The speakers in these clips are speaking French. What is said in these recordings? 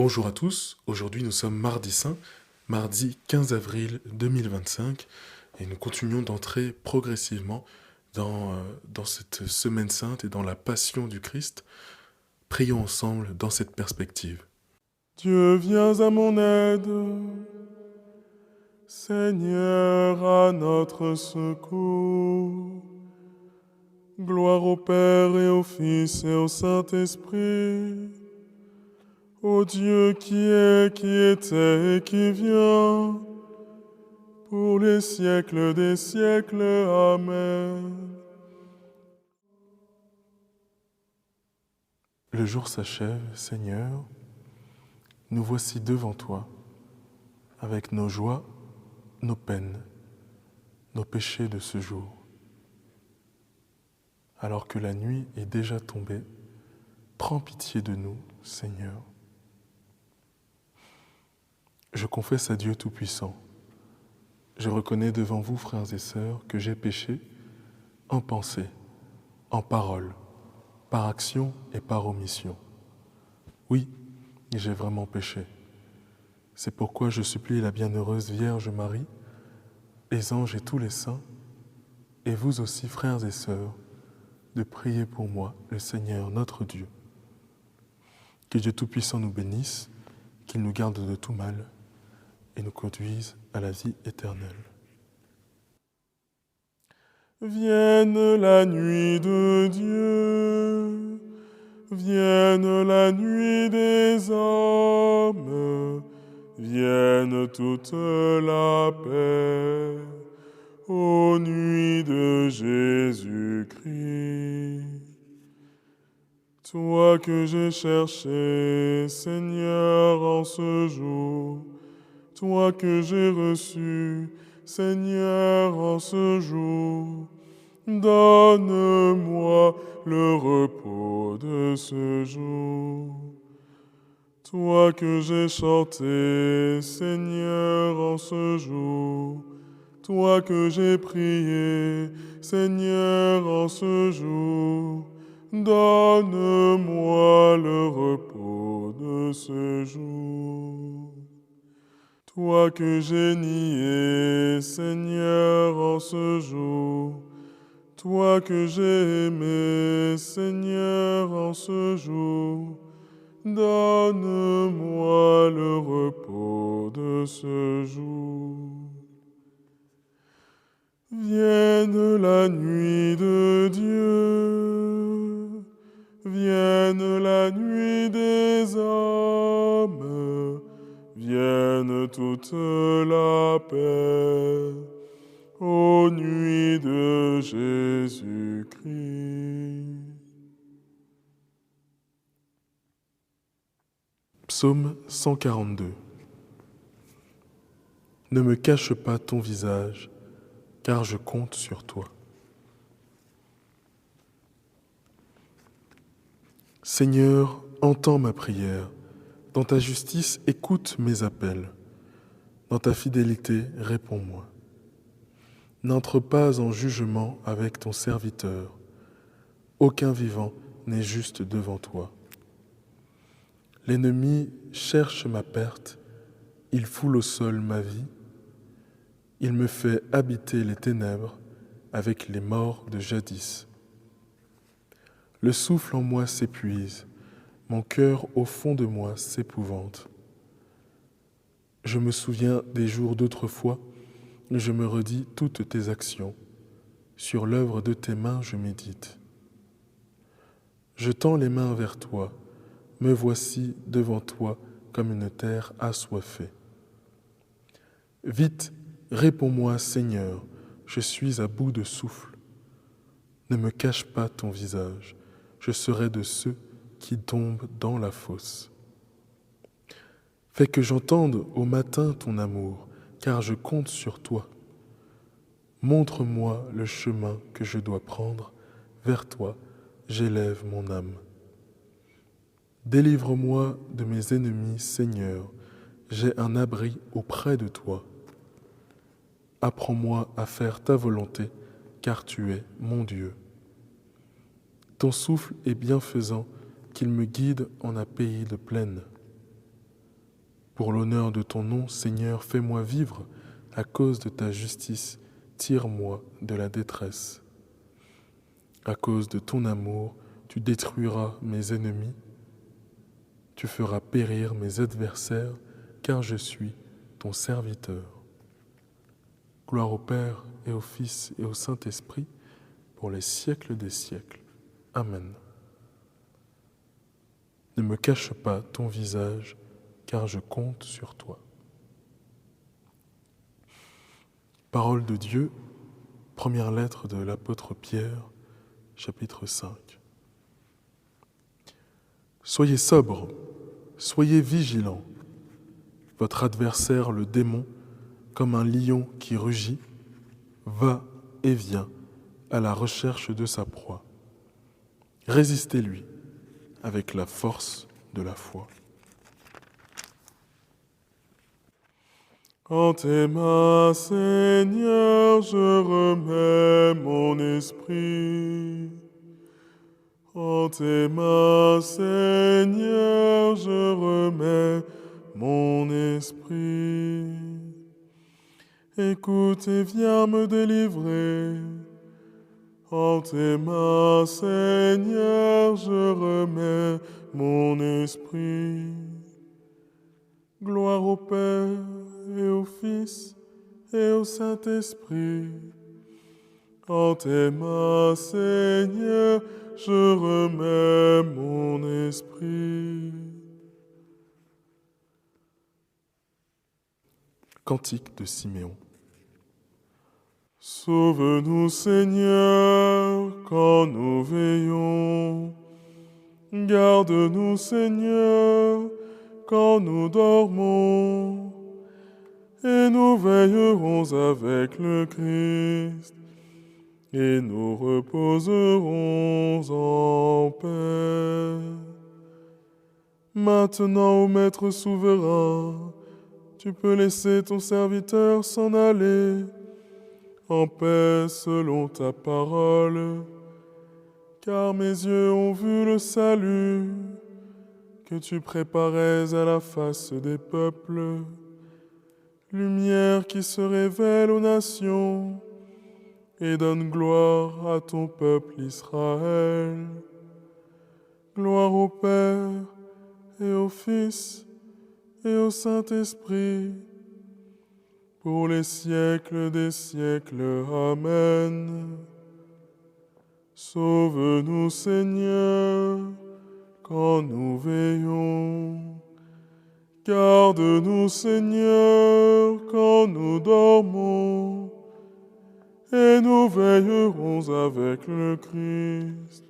Bonjour à tous, aujourd'hui nous sommes mardi saint, mardi 15 avril 2025, et nous continuons d'entrer progressivement dans cette semaine sainte et dans la passion du Christ. Prions ensemble dans cette perspective. Dieu, viens à mon aide. Seigneur, à notre secours. Gloire au Père et au Fils et au Saint-Esprit. Ô Dieu qui est, qui était et qui vient, pour les siècles des siècles. Amen. Le jour s'achève, Seigneur, nous voici devant toi, avec nos joies, nos peines, nos péchés de ce jour. Alors que la nuit est déjà tombée, prends pitié de nous, Seigneur. Je confesse à Dieu Tout-Puissant. Je reconnais devant vous, frères et sœurs, que j'ai péché en pensée, en parole, par action et par omission. Oui, j'ai vraiment péché. C'est pourquoi je supplie la bienheureuse Vierge Marie, les anges et tous les saints, et vous aussi, frères et sœurs, de prier pour moi, le Seigneur notre Dieu. Que Dieu Tout-Puissant nous bénisse, qu'il nous garde de tout mal et nous conduise à la vie éternelle. Vienne la nuit de Dieu, vienne la nuit des hommes, vienne toute la paix, ô nuit de Jésus-Christ. Toi que j'ai cherché, Seigneur, en ce jour, toi que j'ai reçu, Seigneur, en ce jour, donne-moi le repos de ce jour. Toi que j'ai chanté, Seigneur, en ce jour, toi que j'ai prié, Seigneur, en ce jour, donne-moi le repos de ce jour. Toi que j'ai nié, Seigneur, en ce jour, toi que j'ai aimé, Seigneur, en ce jour, donne-moi le repos de ce jour. Vienne la nuit de Dieu, vienne la nuit des hommes, vienne toute la paix, ô nuit de Jésus-Christ. Psaume 142. Ne me cache pas ton visage, car je compte sur toi. Seigneur, entends ma prière. Dans ta justice, écoute mes appels. Dans ta fidélité, réponds-moi. N'entre pas en jugement avec ton serviteur. Aucun vivant n'est juste devant toi. L'ennemi cherche ma perte, il foule au sol ma vie. Il me fait habiter les ténèbres avec les morts de jadis. Le souffle en moi s'épuise, mon cœur au fond de moi s'épouvante. Je me souviens des jours d'autrefois, je me redis toutes tes actions. Sur l'œuvre de tes mains je médite. Je tends les mains vers toi, me voici devant toi comme une terre assoiffée. Vite, réponds-moi, Seigneur, je suis à bout de souffle. Ne me cache pas ton visage, je serai de ceux qui tombent dans la fosse. Fais que j'entende au matin ton amour, car je compte sur toi. Montre-moi le chemin que je dois prendre, vers toi j'élève mon âme. Délivre-moi de mes ennemis, Seigneur, j'ai un abri auprès de toi. Apprends-moi à faire ta volonté, car tu es mon Dieu. Ton souffle est bienfaisant, qu'il me guide en un pays de plaine. Pour l'honneur de ton nom, Seigneur, fais-moi vivre. À cause de ta justice, tire-moi de la détresse. À cause de ton amour, tu détruiras mes ennemis. Tu feras périr mes adversaires, car je suis ton serviteur. Gloire au Père et au Fils et au Saint-Esprit, pour les siècles des siècles. Amen. Ne me cache pas ton visage, car je compte sur toi. Parole de Dieu, première lettre de l'apôtre Pierre, chapitre 5. Soyez sobres, soyez vigilants. Votre adversaire, le démon, comme un lion qui rugit, va et vient à la recherche de sa proie. Résistez-lui avec la force de la foi. En tes mains, Seigneur, je remets mon esprit. En tes mains, Seigneur, je remets mon esprit. Écoute et viens me délivrer. En tes mains, Seigneur, je remets mon esprit. Gloire au Père et au Fils et au Saint-Esprit. En tes mains, Seigneur, je remets mon esprit. Cantique de Siméon. Sauve-nous, Seigneur, quand nous veillons. Garde-nous, Seigneur, quand nous dormons. Et nous veillerons avec le Christ. Et nous reposerons en paix. Maintenant, ô Maître souverain, tu peux laisser ton serviteur s'en aller en paix selon ta parole, car mes yeux ont vu le salut que tu préparais à la face des peuples, lumière qui se révèle aux nations et donne gloire à ton peuple Israël. Gloire au Père et au Fils et au Saint-Esprit, pour les siècles des siècles. Amen. Sauve-nous, Seigneur, quand nous veillons. Garde-nous, Seigneur, quand nous dormons. Et nous veillerons avec le Christ.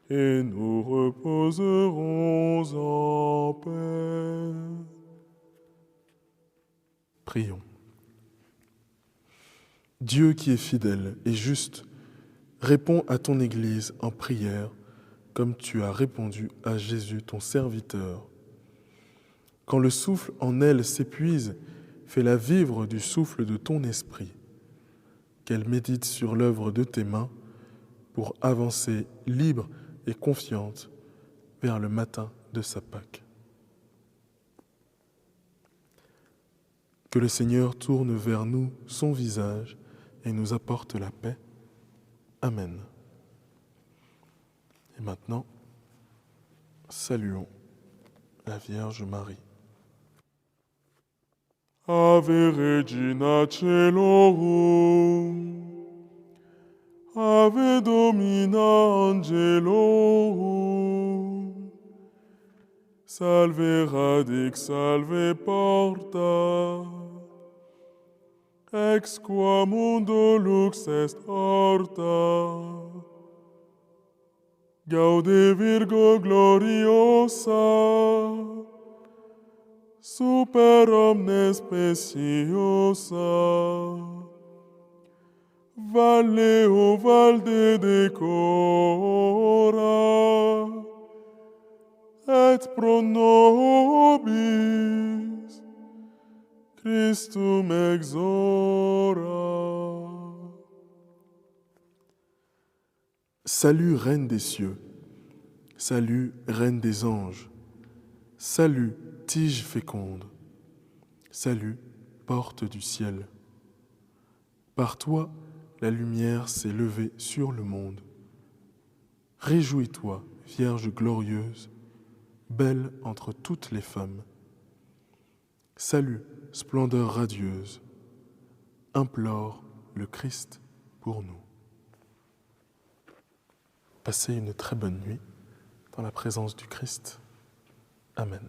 Et nous reposerons en paix. Prions. Dieu qui est fidèle et juste, réponds à ton Église en prière, comme tu as répondu à Jésus, ton serviteur. Quand le souffle en elle s'épuise, fais-la vivre du souffle de ton esprit, qu'elle médite sur l'œuvre de tes mains pour avancer libre et confiante vers le matin de sa Pâque. Que le Seigneur tourne vers nous son visage et nous apporte la paix. Amen. Et maintenant, saluons la Vierge Marie. Ave Regina Caelorum, Ave Domina Angelorum, Salve radix, salve porta, ex qua mundo lux est horta. Gaude Virgo gloriosa, super omnes speciosa, Valle o valde decora, et pro nobis Christum exora. Salut, Reine des cieux. Salut, Reine des anges. Salut, tige féconde. Salut, porte du ciel. Par toi, la lumière s'est levée sur le monde. Réjouis-toi, Vierge glorieuse, belle entre toutes les femmes. Salut, splendeur radieuse, implore le Christ pour nous. Passez une très bonne nuit dans la présence du Christ. Amen.